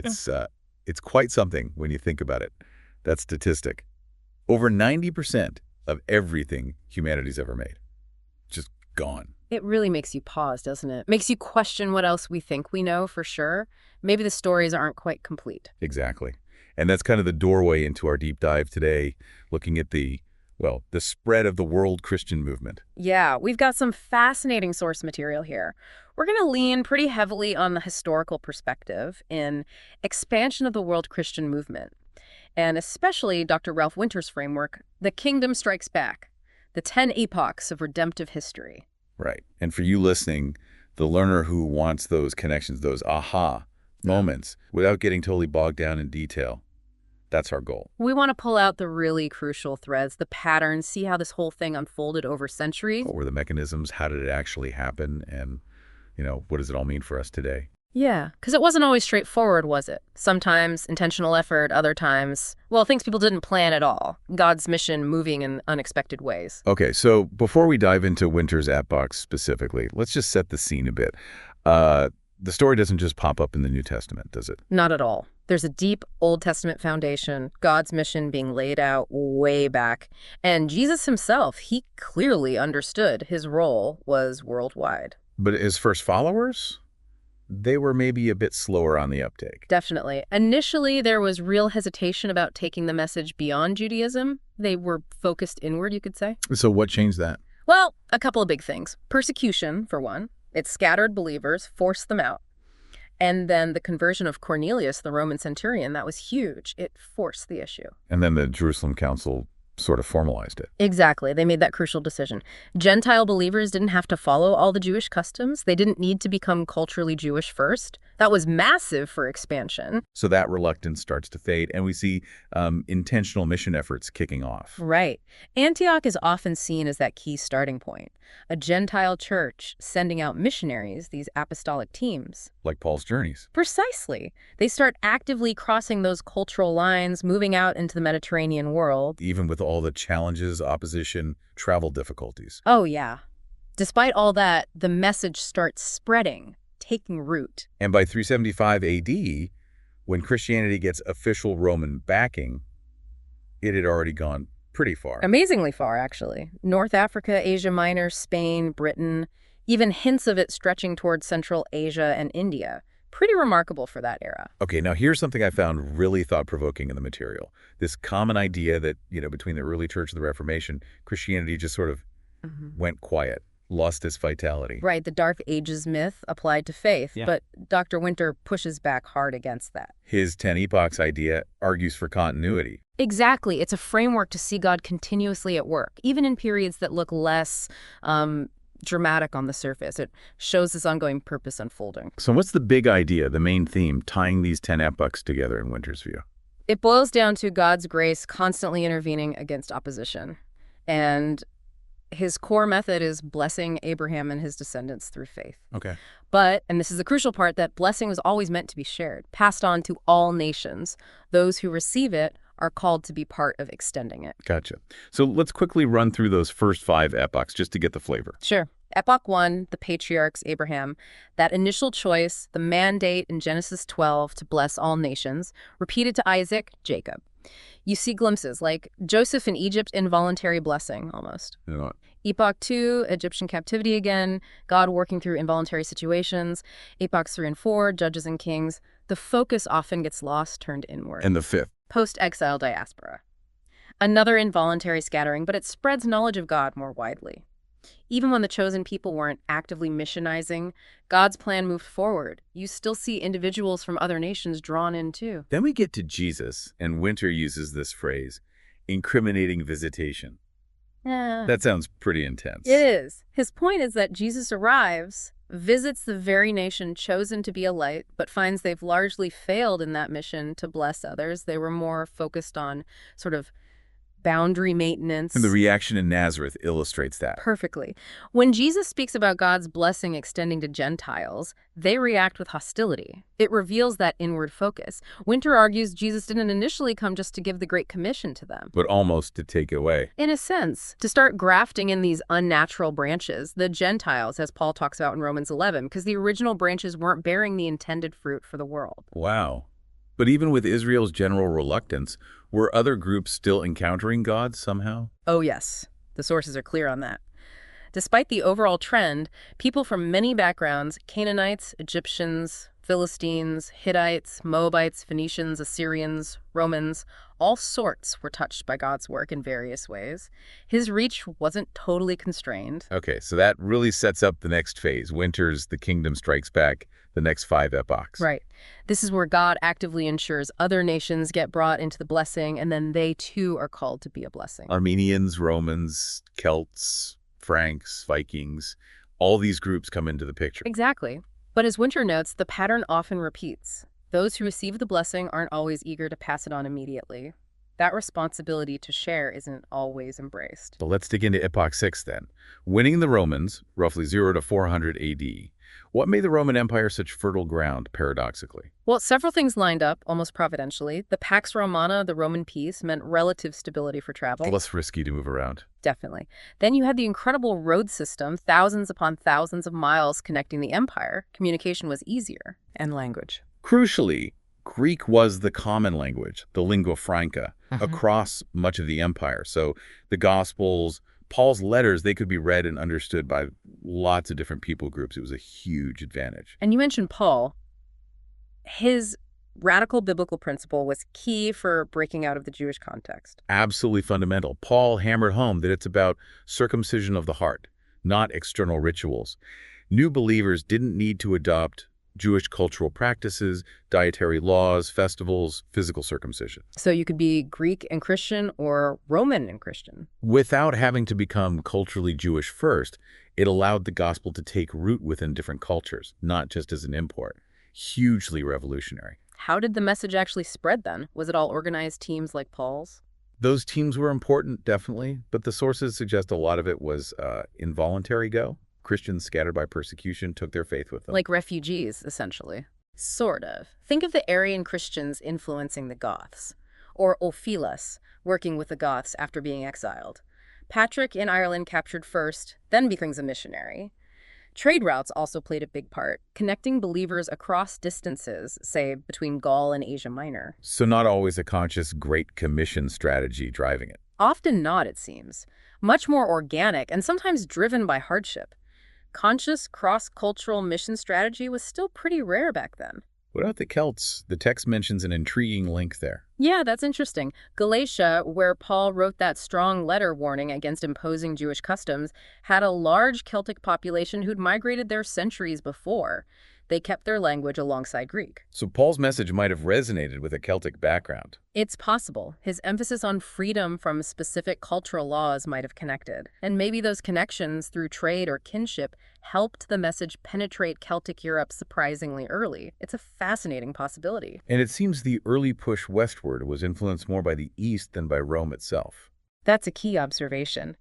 Yeah. It's quite something when you think about it. That statistic. Over 90% of everything humanity's ever made. Just gone. It really makes you pause, doesn't it? Makes you question what else we think we know for sure. Maybe the stories aren't quite complete. Exactly. And that's kind of the doorway into our deep dive today, looking at the spread of the world Christian movement. Yeah, we've got some fascinating source material here. We're going to lean pretty heavily on the historical perspective in Expansion of the World Christian Movement, and especially Dr. Ralph Winter's framework, The Kingdom Strikes Back, the 10 epochs of redemptive history. Right. And for you listening, the learner who wants those connections, those aha moments, without getting totally bogged down in detail, that's our goal. We want to pull out the really crucial threads, the patterns, see how this whole thing unfolded over centuries. What were the mechanisms? How did it actually happen? And, what does it all mean for us today? Yeah, because it wasn't always straightforward, was it? Sometimes intentional effort, other times, well, things people didn't plan at all. God's mission moving in unexpected ways. Okay, so before we dive into Winter's epoch specifically, let's just set the scene a bit. The story doesn't just pop up in the New Testament, does it? Not at all. There's a deep Old Testament foundation, God's mission being laid out way back. And Jesus himself, he clearly understood his role was worldwide. But his first followers? They were maybe a bit slower on the uptake. Definitely. Initially, there was real hesitation about taking the message beyond Judaism. They were focused inward, you could say. So what changed that? Well, a couple of big things. Persecution, for one. It scattered believers, forced them out. And then the conversion of Cornelius, the Roman centurion, that was huge. It forced the issue. And then the Jerusalem Council sort of formalized it. Exactly. They made that crucial decision. Gentile believers didn't have to follow all the Jewish customs. They didn't need to become culturally Jewish first. That was massive for expansion. So that reluctance starts to fade, and we see intentional mission efforts kicking off. Right. Antioch is often seen as that key starting point. A Gentile church sending out missionaries, these apostolic teams. Like Paul's journeys. Precisely. They start actively crossing those cultural lines, moving out into the Mediterranean world. Even with all the challenges, opposition, travel difficulties. Oh, yeah. Despite all that, the message starts spreading, taking root. And by 375 AD, when Christianity gets official Roman backing, it had already gone pretty far. Amazingly far, actually. North Africa, Asia Minor, Spain, Britain, even hints of it stretching towards Central Asia and India. Pretty remarkable for that era. Okay, now here's something I found really thought-provoking in the material. This common idea that, between the early church and the Reformation, Christianity just sort of went quiet, lost its vitality. Right, the Dark Ages myth applied to faith, Yeah. but Dr. Winter pushes back hard against that. His 10 epochs idea argues for continuity. Exactly. It's a framework to see God continuously at work, even in periods that look less dramatic on the surface. It shows this ongoing purpose unfolding. So what's the big idea, the main theme, tying these 10 epochs together in Winter's view? It boils down to God's grace constantly intervening against opposition. And his core method is blessing Abraham and his descendants through faith. Okay. But, and this is the crucial part, that blessing was always meant to be shared, passed on to all nations. Those who receive it are called to be part of extending it. Gotcha. So let's quickly run through those first 5 epochs just to get the flavor. Sure. Epoch 1, the patriarchs, Abraham, that initial choice, the mandate in Genesis 12 to bless all nations, repeated to Isaac, Jacob. You see glimpses like Joseph in Egypt, involuntary blessing almost. Epoch 2, Egyptian captivity again, God working through involuntary situations. Epochs 3 and 4, Judges and Kings. The focus often gets lost, turned inward. And the 5th. Post-exile diaspora. Another involuntary scattering, but it spreads knowledge of God more widely. Even when the chosen people weren't actively missionizing, God's plan moved forward. You still see individuals from other nations drawn in too. Then we get to Jesus, and Winter uses this phrase, incriminating visitation. Yeah. That sounds pretty intense. It is. His point is that Jesus arrives, visits the very nation chosen to be a light, but finds they've largely failed in that mission to bless others. They were more focused on sort of boundary maintenance. And the reaction in Nazareth illustrates that. Perfectly. When Jesus speaks about God's blessing extending to Gentiles, they react with hostility. It reveals that inward focus. Winter argues Jesus didn't initially come just to give the Great Commission to them, But almost to take it away. in a sense, to start grafting in these unnatural branches, the Gentiles, as Paul talks about in Romans 11, because the original branches weren't bearing the intended fruit for the world. Wow. But even with Israel's general reluctance, were other groups still encountering God somehow? Oh, yes. The sources are clear on that. Despite the overall trend, people from many backgrounds, Canaanites, Egyptians, Philistines, Hittites, Moabites, Phoenicians, Assyrians, Romans, all sorts were touched by God's work in various ways. His reach wasn't totally constrained. Okay, so that really sets up the next phase. Winter's The Kingdom Strikes Back, the next 5 epochs. Right. This is where God actively ensures other nations get brought into the blessing, and then they too are called to be a blessing. Armenians, Romans, Celts, Franks, Vikings, all these groups come into the picture. Exactly. But as Winter notes, the pattern often repeats. Those who receive the blessing aren't always eager to pass it on immediately. That responsibility to share isn't always embraced. So let's dig into Epoch 6 then. Winning the Romans, roughly 0 to 400 AD. What made the Roman Empire such fertile ground, paradoxically? Well, several things lined up, almost providentially. The Pax Romana, the Roman peace, meant relative stability for travel. Less risky to move around. Definitely. Then you had the incredible road system, thousands upon thousands of miles connecting the empire. Communication was easier. And language. Crucially, Greek was the common language, the lingua franca, across much of the empire. So the Gospels, Paul's letters, they could be read and understood by lots of different people groups. It was a huge advantage. And you mentioned Paul. His radical biblical principle was key for breaking out of the Jewish context. Absolutely fundamental. Paul hammered home that it's about circumcision of the heart, not external rituals. New believers didn't need to adopt Jewish cultural practices, dietary laws, festivals, physical circumcision. So you could be Greek and Christian or Roman and Christian. Without having to become culturally Jewish first, it allowed the gospel to take root within different cultures, not just as an import. Hugely revolutionary. How did the message actually spread then? Was it all organized teams like Paul's? Those teams were important, definitely, but the sources suggest a lot of it was involuntary go. Christians scattered by persecution took their faith with them. Like refugees, essentially. Sort of. Think of the Arian Christians influencing the Goths, or Ophilas working with the Goths after being exiled. Patrick in Ireland captured first, then becomes a missionary. Trade routes also played a big part, connecting believers across distances, say, between Gaul and Asia Minor. So not always a conscious Great Commission strategy driving it. Often not, it seems. Much more organic and sometimes driven by hardship. Conscious cross-cultural mission strategy was still pretty rare back then. What about the Celts? The text mentions an intriguing link there. Yeah, that's interesting. Galatia, where Paul wrote that strong letter warning against imposing Jewish customs, had a large Celtic population who'd migrated there centuries before. They kept their language alongside Greek. So Paul's message might have resonated with a Celtic background. It's possible. His emphasis on freedom from specific cultural laws might have connected. And maybe those connections through trade or kinship helped the message penetrate Celtic Europe surprisingly early. It's a fascinating possibility. And it seems the early push westward was influenced more by the East than by Rome itself. That's a key observation.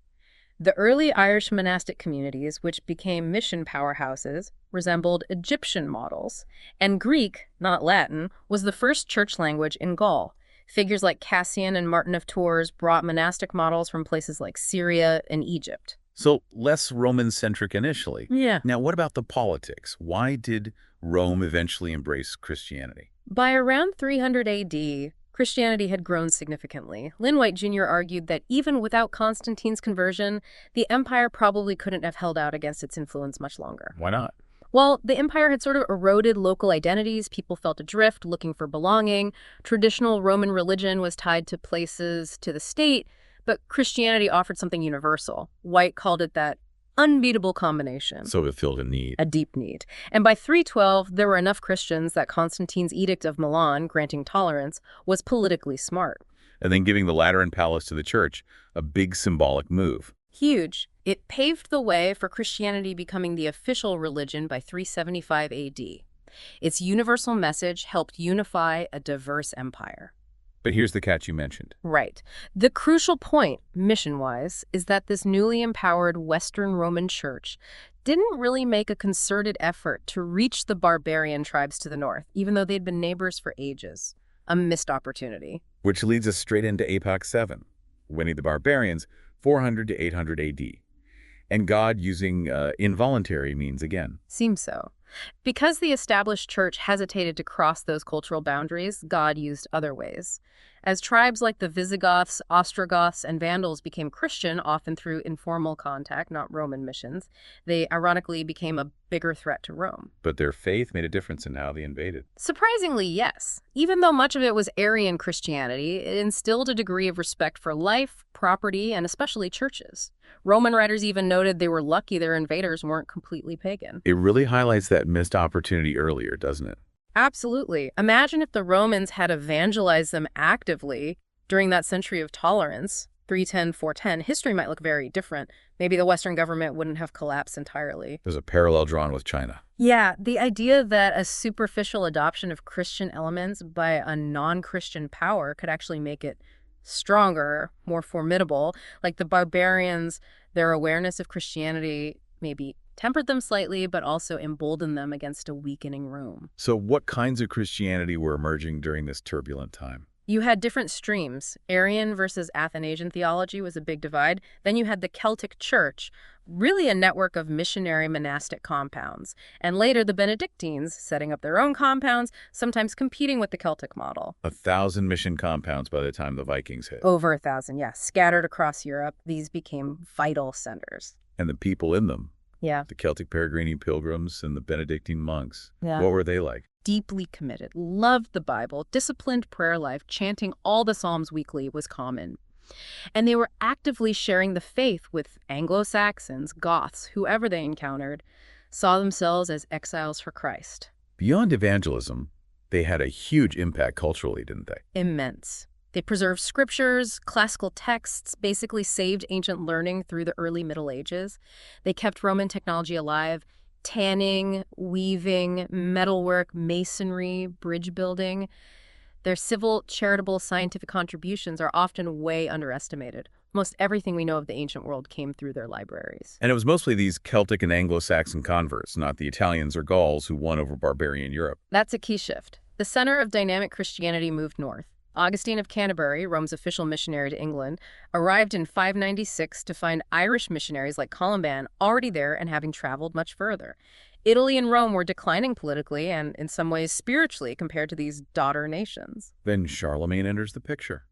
The early Irish monastic communities, which became mission powerhouses, resembled Egyptian models, and Greek, not Latin, was the first church language in Gaul. Figures like Cassian and Martin of Tours brought monastic models from places like Syria and Egypt. So less Roman-centric initially. Yeah. Now, what about the politics? Why did Rome eventually embrace Christianity? By around 300 AD, Christianity had grown significantly. Lynn White Jr. argued that even without Constantine's conversion, the empire probably couldn't have held out against its influence much longer. Why not? Well, the empire had sort of eroded local identities. People felt adrift, looking for belonging. Traditional Roman religion was tied to places, to the state, but Christianity offered something universal. White called it that unbeatable combination. So it filled a need. A deep need. And by 312, there were enough Christians that Constantine's Edict of Milan, granting tolerance, was politically smart. And then giving the Lateran Palace to the church, a big symbolic move. Huge. It paved the way for Christianity becoming the official religion by 375 AD. Its universal message helped unify a diverse empire. But here's the catch you mentioned. Right. The crucial point, mission-wise, is that this newly empowered Western Roman Church didn't really make a concerted effort to reach the barbarian tribes to the north, even though they'd been neighbors for ages. A missed opportunity. Which leads us straight into Epoch 7, winning the barbarians, 400 to 800 AD. And God using involuntary means again. Seems so. Because the established church hesitated to cross those cultural boundaries, God used other ways. As tribes like the Visigoths, Ostrogoths, and Vandals became Christian, often through informal contact, not Roman missions, they ironically became a bigger threat to Rome. But their faith made a difference in how they invaded. Surprisingly, yes. Even though much of it was Arian Christianity, it instilled a degree of respect for life, property, and especially churches. Roman writers even noted they were lucky their invaders weren't completely pagan. It really highlights that missed opportunity earlier, doesn't it? Absolutely. Imagine if the Romans had evangelized them actively during that century of tolerance, 310, 410, history might look very different. Maybe the Western government wouldn't have collapsed entirely. There's a parallel drawn with China. Yeah, the idea that a superficial adoption of Christian elements by a non-Christian power could actually make it stronger, more formidable. Like the barbarians, their awareness of Christianity maybe tempered them slightly, but also emboldened them against a weakening Rome. So what kinds of Christianity were emerging during this turbulent time? You had different streams. Arian versus Athanasian theology was a big divide. Then you had the Celtic Church, really a network of missionary monastic compounds. And later the Benedictines, setting up their own compounds, sometimes competing with the Celtic model. 1,000 mission compounds by the time the Vikings hit. Over 1,000, yeah. Scattered across Europe, these became vital centers. And the people in them, Yeah. the Celtic Peregrine pilgrims and the Benedictine monks, Yeah. what were they like? Deeply committed, loved the Bible, disciplined prayer life, chanting all the Psalms weekly was common. And they were actively sharing the faith with Anglo-Saxons, Goths, whoever they encountered, saw themselves as exiles for Christ. Beyond evangelism, they had a huge impact culturally, didn't they? Immense. They preserved scriptures, classical texts, basically saved ancient learning through the early Middle Ages. They kept Roman technology alive, tanning, weaving, metalwork, masonry, bridge building. Their civil, charitable, scientific contributions are often way underestimated. Most everything we know of the ancient world came through their libraries. And it was mostly these Celtic and Anglo-Saxon converts, not the Italians or Gauls who won over barbarian Europe. That's a key shift. The center of dynamic Christianity moved north. Augustine of Canterbury, Rome's official missionary to England, arrived in 596 to find Irish missionaries like Columban already there and having traveled much further. Italy and Rome were declining politically and, in some ways, spiritually compared to these daughter nations. Then Charlemagne enters the picture.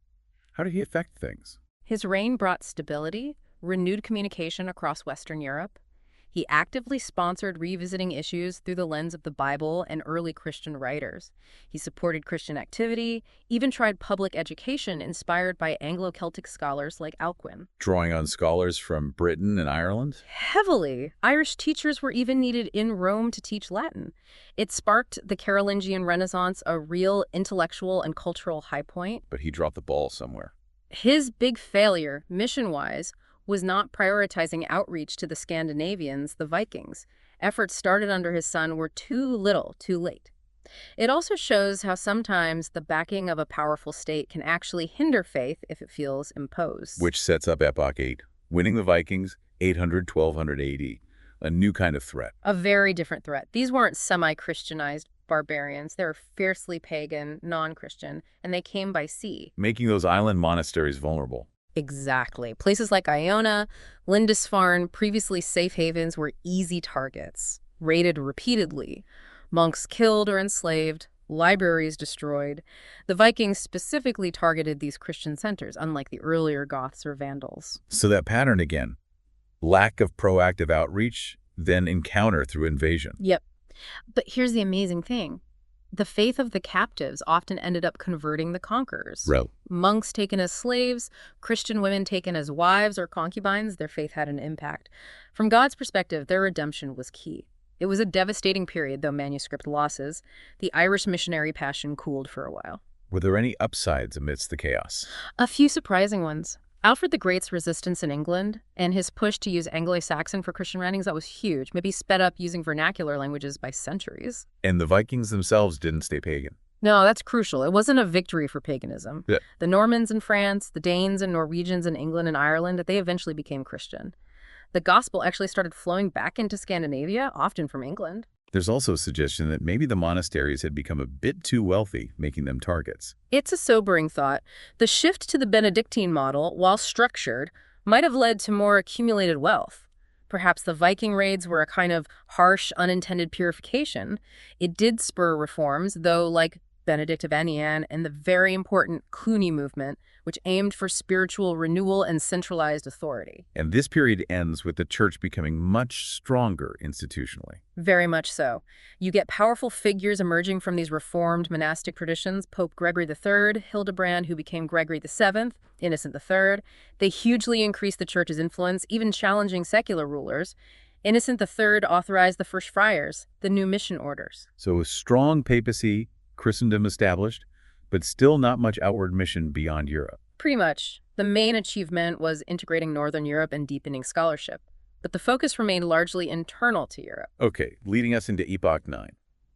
How did he affect things? His reign brought stability, renewed communication across Western Europe. He actively sponsored revisiting issues through the lens of the Bible and early Christian writers. He supported Christian activity, even tried public education inspired by Anglo-Celtic scholars like Alcuin. Drawing on scholars from Britain and Ireland? Heavily. Irish teachers were even needed in Rome to teach Latin. It sparked the Carolingian Renaissance, a real intellectual and cultural high point. But he dropped the ball somewhere. His big failure, mission-wise, was not prioritizing outreach to the Scandinavians, the Vikings. Efforts started under his son were too little, too late. It also shows how sometimes the backing of a powerful state can actually hinder faith if it feels imposed. Which sets up Epoch 8, winning the Vikings, 800-1200 AD, a new kind of threat. A very different threat. These weren't semi-Christianized barbarians. They were fiercely pagan, non-Christian, and they came by sea. Making those island monasteries vulnerable. Exactly. Places like Iona, Lindisfarne, previously safe havens, were easy targets, raided repeatedly. Monks killed or enslaved, libraries destroyed. The Vikings specifically targeted these Christian centers, unlike the earlier Goths or Vandals. So that pattern again, lack of proactive outreach, then encounter through invasion. Yep. But here's the amazing thing. The faith of the captives often ended up converting the conquerors. Right. Monks taken as slaves, Christian women taken as wives or concubines, their faith had an impact. From God's perspective, their redemption was key. It was a devastating period, though manuscript losses. The Irish missionary passion cooled for a while. Were there any upsides amidst the chaos? A few surprising ones. Alfred the Great's resistance in England and his push to use Anglo-Saxon for Christian writings, that was huge, maybe sped up using vernacular languages by centuries. And the Vikings themselves didn't stay pagan. No, that's crucial. It wasn't a victory for paganism. Yeah. The Normans in France, the Danes and Norwegians in England and Ireland, they eventually became Christian. The gospel actually started flowing back into Scandinavia, often from England. There's also a suggestion that maybe the monasteries had become a bit too wealthy, making them targets. It's a sobering thought. The shift to the Benedictine model, while structured, might have led to more accumulated wealth. perhaps the Viking raids were a kind of harsh, unintended purification, it did spur reforms, though, like Benedict of Anian and the very important Cluny movement, which aimed for spiritual renewal and centralized authority. And this period ends with the church becoming much stronger institutionally. Very much so. You get powerful figures emerging from these reformed monastic traditions: Pope Gregory III, Hildebrand, who became Gregory VII, Innocent III. They hugely increased the church's influence, even challenging secular rulers. Innocent III authorized the first friars, the new mission orders. So a strong papacy, Christendom established, but still not much outward mission beyond Europe. Pretty much. The main achievement was integrating Northern Europe and deepening scholarship. But the focus remained largely internal to Europe. Okay, leading us into Epoch 9,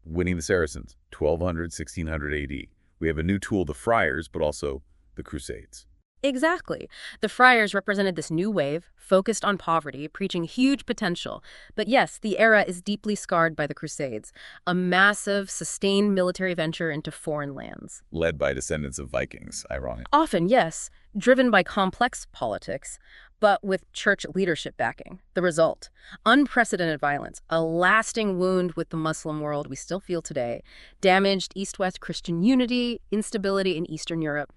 winning the Saracens, 1200, 1600 AD. We have a new tool, the friars, but also the Crusades. Exactly. The friars represented this new wave, focused on poverty, preaching huge potential. But yes, the era is deeply scarred by the Crusades, a massive, sustained military venture into foreign lands. Led by descendants of Vikings, ironic. Often, yes, driven by complex politics, but with church leadership backing. The result: unprecedented violence, a lasting wound with the Muslim world we still feel today, damaged East-West Christian unity, instability in Eastern Europe,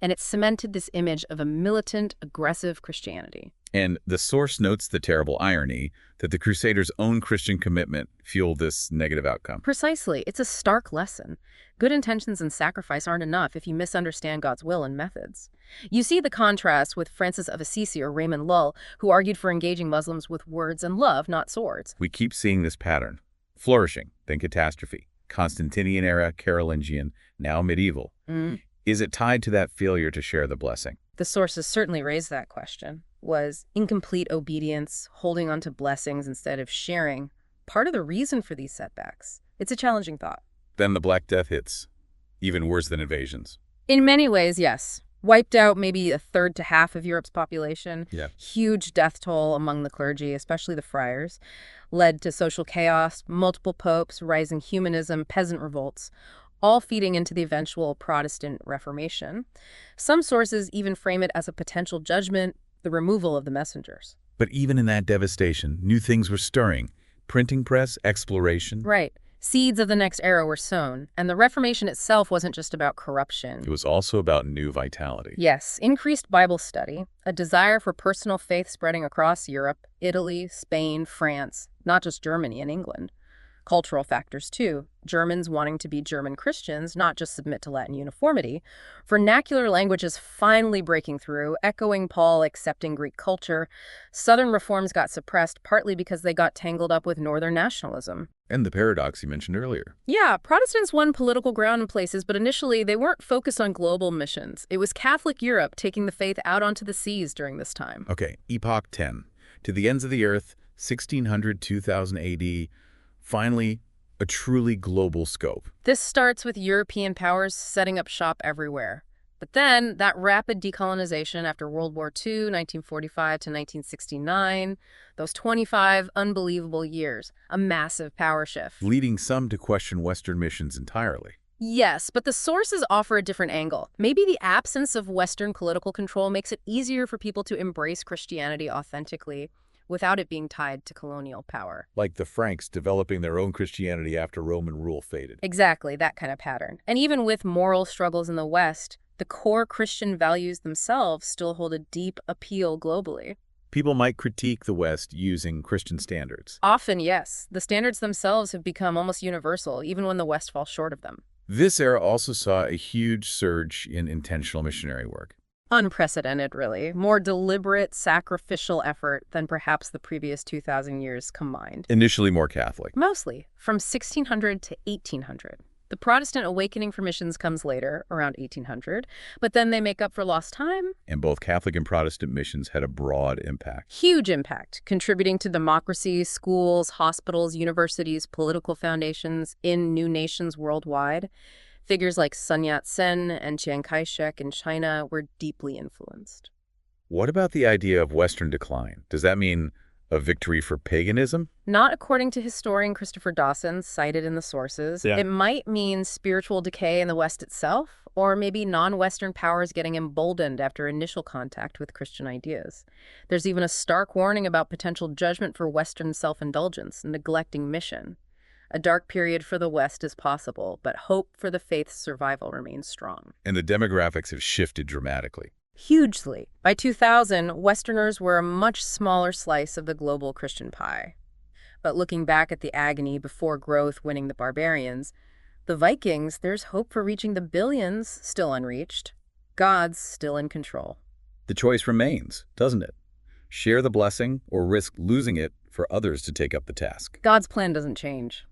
and it cemented this image of a militant, aggressive Christianity. And the source notes the terrible irony that the Crusaders' own Christian commitment fueled this negative outcome. Precisely. It's a stark lesson. Good intentions and sacrifice aren't enough if you misunderstand God's will and methods. You see the contrast with Francis of Assisi or Raymond Lull, who argued for engaging Muslims with words and love, not swords. We keep seeing this pattern. Flourishing, then catastrophe. Constantinian era, Carolingian, now medieval. Is it tied to that failure to share the blessing? The sources certainly raised that question. Was incomplete obedience, holding on to blessings instead of sharing, part of the reason for these setbacks? It's a challenging thought. Then the Black Death hits, even worse than invasions. In many ways, yes. Wiped out maybe a third to half of Europe's population. Yeah. Huge death toll among the clergy, especially the friars. Led to social chaos, multiple popes, rising humanism, peasant revolts, all feeding into the eventual Protestant Reformation. Some sources even frame it as a potential judgment, the removal of the messengers. But even in that devastation, new things were stirring. Printing press, exploration. Right. Seeds of the next era were sown, and the Reformation itself wasn't just about corruption. It was also about new vitality. Yes, increased Bible study, a desire for personal faith spreading across Europe, Italy, Spain, France, not just Germany and England. Cultural factors, too. Germans wanting to be German Christians, not just submit to Latin uniformity. Vernacular languages finally breaking through, echoing Paul, accepting Greek culture. Southern reforms got suppressed partly because they got tangled up with Northern nationalism. And the paradox you mentioned earlier. Yeah, Protestants won political ground in places, but initially they weren't focused on global missions. It was Catholic Europe taking the faith out onto the seas during this time. Okay, Epoch 10. To the ends of the earth, 1600, 2000 AD. Finally, a truly global scope. This starts with European powers setting up shop everywhere. But then that rapid decolonization after World War II, 1945 to 1969, those 25 unbelievable years, a massive power shift. Leading some to question Western missions entirely. Yes, but the sources offer a different angle. Maybe the absence of Western political control makes it easier for people to embrace Christianity authentically, without it being tied to colonial power. Like the Franks developing their own Christianity after Roman rule faded. Exactly, that kind of pattern. And even with moral struggles in the West, the core Christian values themselves still hold a deep appeal globally. People might critique the West using Christian standards. Often, yes. The standards themselves have become almost universal, even when the West falls short of them. This era also saw a huge surge in intentional missionary work. Unprecedented, really. More deliberate, sacrificial effort than perhaps the previous 2,000 years combined. Initially more Catholic. Mostly, from 1600 to 1800. The Protestant awakening for missions comes later, around 1800, but then they make up for lost time. And both Catholic and Protestant missions had a broad impact. Huge impact, contributing to democracy, schools, hospitals, universities, political foundations in new nations worldwide. Figures like Sun Yat-sen and Chiang Kai-shek in China were deeply influenced. What about the idea of Western decline? Does that mean a victory for paganism? Not according to historian Christopher Dawson, cited in the sources. Yeah. It might mean spiritual decay in the West itself, or maybe non-Western powers getting emboldened after initial contact with Christian ideas. There's even a stark warning about potential judgment for Western self-indulgence, neglecting mission. A dark period for the West is possible, but hope for the faith's survival remains strong. And the demographics have shifted dramatically. Hugely. By 2000, Westerners were a much smaller slice of the global Christian pie. But looking back at the agony before growth winning the barbarians, the Vikings, there's hope for reaching the billions, still unreached. God's still in control. The choice remains, doesn't it? Share the blessing or risk losing it for others to take up the task. God's plan doesn't change.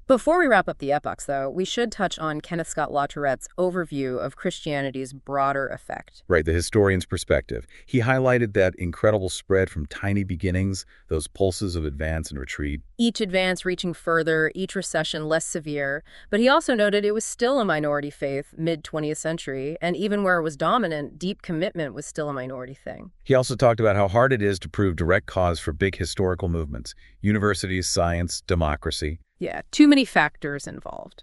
Before we wrap up the epochs, though, we should touch on Kenneth Scott Latourrette's overview of Christianity's broader effect. Right, the historian's perspective. He highlighted that incredible spread from tiny beginnings, those pulses of advance and retreat. Each advance reaching further, each recession less severe, but he also noted it was still a minority faith mid-20th century, and even where it was dominant, deep commitment was still a minority thing. He also talked about how hard it is to prove direct cause for big historical movements, universities, science, democracy. Yeah, too many factors involved.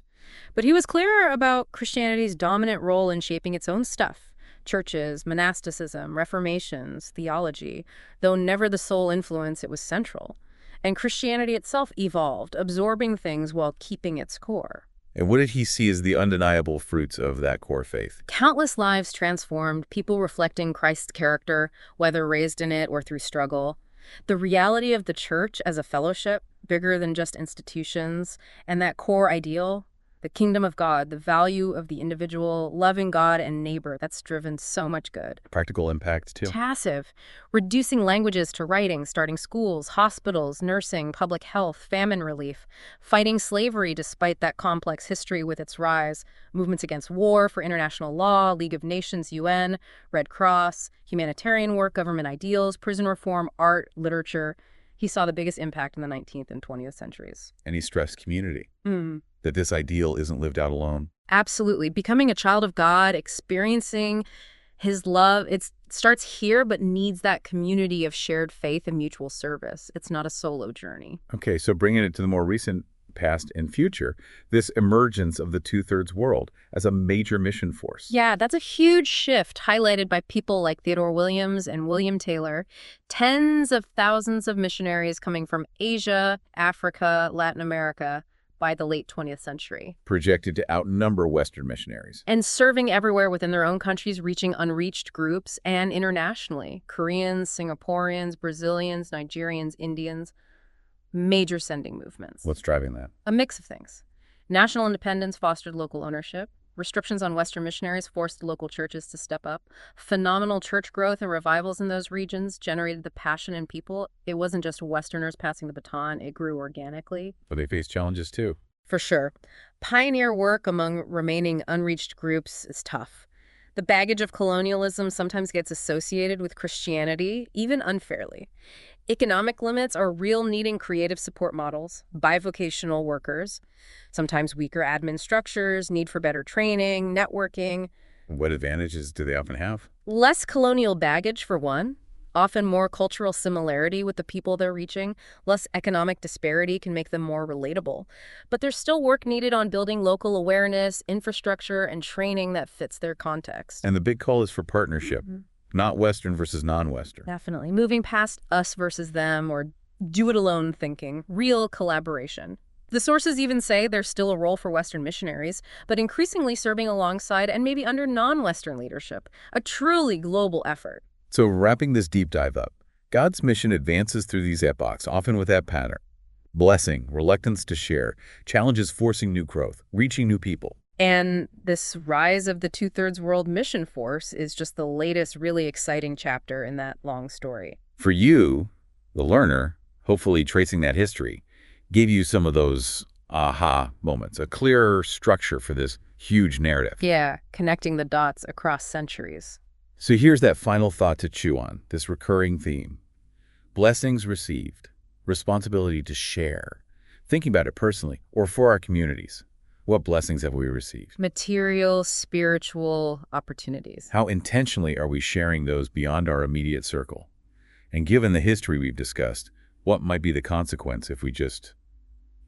But he was clearer about Christianity's dominant role in shaping its own stuff. Churches, monasticism, reformations, theology, though never the sole influence, it was central. And Christianity itself evolved, absorbing things while keeping its core. And what did he see as the undeniable fruits of that core faith? Countless lives transformed, people reflecting Christ's character, whether raised in it or through struggle. The reality of the church as a fellowship, bigger than just institutions, and that core ideal, the kingdom of God, the value of the individual, loving God and neighbor, that's driven so much good. Practical impact, too. Massive. Reducing languages to writing, starting schools, hospitals, nursing, public health, famine relief, fighting slavery despite that complex history with its rise, movements against war for international law, League of Nations, UN, Red Cross, humanitarian work, government ideals, prison reform, art, literature. He saw the biggest impact in the 19th and 20th centuries. And he stressed community. That this ideal isn't lived out alone. Absolutely. Becoming a child of God, experiencing his love, it starts here but needs that community of shared faith and mutual service. It's not a solo journey. Okay, so bringing it to the more recent past and future, this emergence of the two-thirds world as a major mission force. Yeah, that's a huge shift highlighted by people like Theodore Williams and William Taylor. Tens of thousands of missionaries coming from Asia, Africa, Latin America by the late 20th century. Projected to outnumber Western missionaries. And serving everywhere within their own countries, reaching unreached groups, and internationally. Koreans, Singaporeans, Brazilians, Nigerians, Indians. Major sending movements. What's driving that? A mix of things. National independence fostered local ownership. Restrictions on Western missionaries forced local churches to step up. Phenomenal church growth and revivals in those regions generated the passion in people. It wasn't just Westerners passing the baton, it grew organically. But they face challenges too. For sure. Pioneer work among remaining unreached groups is tough. The baggage of colonialism sometimes gets associated with Christianity, even unfairly. Economic limits are real, needing creative support models, bivocational workers, sometimes weaker admin structures, need for better training, networking. What advantages do they often have? Less colonial baggage, for one. Often more cultural similarity with the people they're reaching. Less economic disparity can make them more relatable. But there's still work needed on building local awareness, infrastructure, and training that fits their context. And the big call is for partnership. Not Western versus non-Western. Definitely. Moving past us versus them or do-it-alone thinking. Real collaboration. The sources even say there's still a role for Western missionaries, but increasingly serving alongside and maybe under non-Western leadership. A truly global effort. So wrapping this deep dive up, God's mission advances through these epochs, often with that pattern. Blessing, reluctance to share, challenges forcing new growth, reaching new people. And this rise of the two-thirds world mission force is just the latest really exciting chapter in that long story. For you, the learner, hopefully tracing that history, gave you some of those aha moments, a clearer structure for this huge narrative. Yeah, connecting the dots across centuries. So here's that final thought to chew on, this recurring theme. Blessings received, responsibility to share. Thinking about it personally or for our communities. What blessings have we received? Material, spiritual opportunities. How intentionally are we sharing those beyond our immediate circle? And given the history we've discussed, what might be the consequence if we just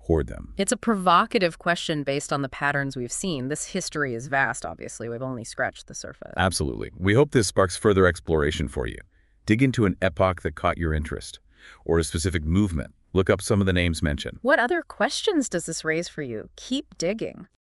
hoard them? It's a provocative question based on the patterns we've seen. This history is vast, obviously. We've only scratched the surface. Absolutely. We hope this sparks further exploration for you. Dig into an epoch that caught your interest, or a specific movement. Look up some of the names mentioned. What other questions does this raise for you? Keep digging.